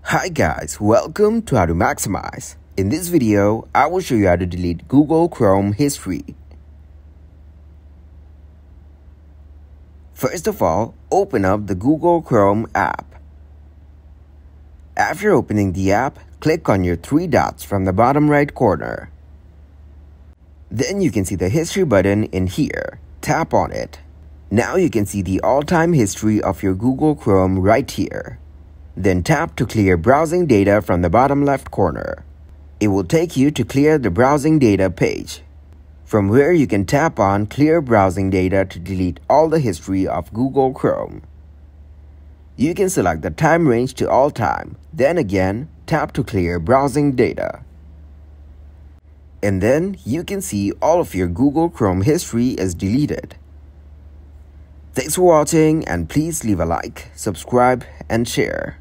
Hi guys, welcome to How to Maximize. In this video, I will show you how to delete Google Chrome history. First of all, open up the Google Chrome app. After opening the app, click on your three dots from the bottom right corner. Then you can see the history button in here. Tap on it. Now you can see the all-time history of your Google Chrome right here. Then tap to clear browsing data from the bottom left corner. It will take you to clear the browsing data page, from where you can tap on clear browsing data to delete all the history of Google Chrome. You can select the time range to all time, then again tap to clear browsing data. And then you can see all of your Google Chrome history is deleted. Thanks for watching, and please leave a like, subscribe and share.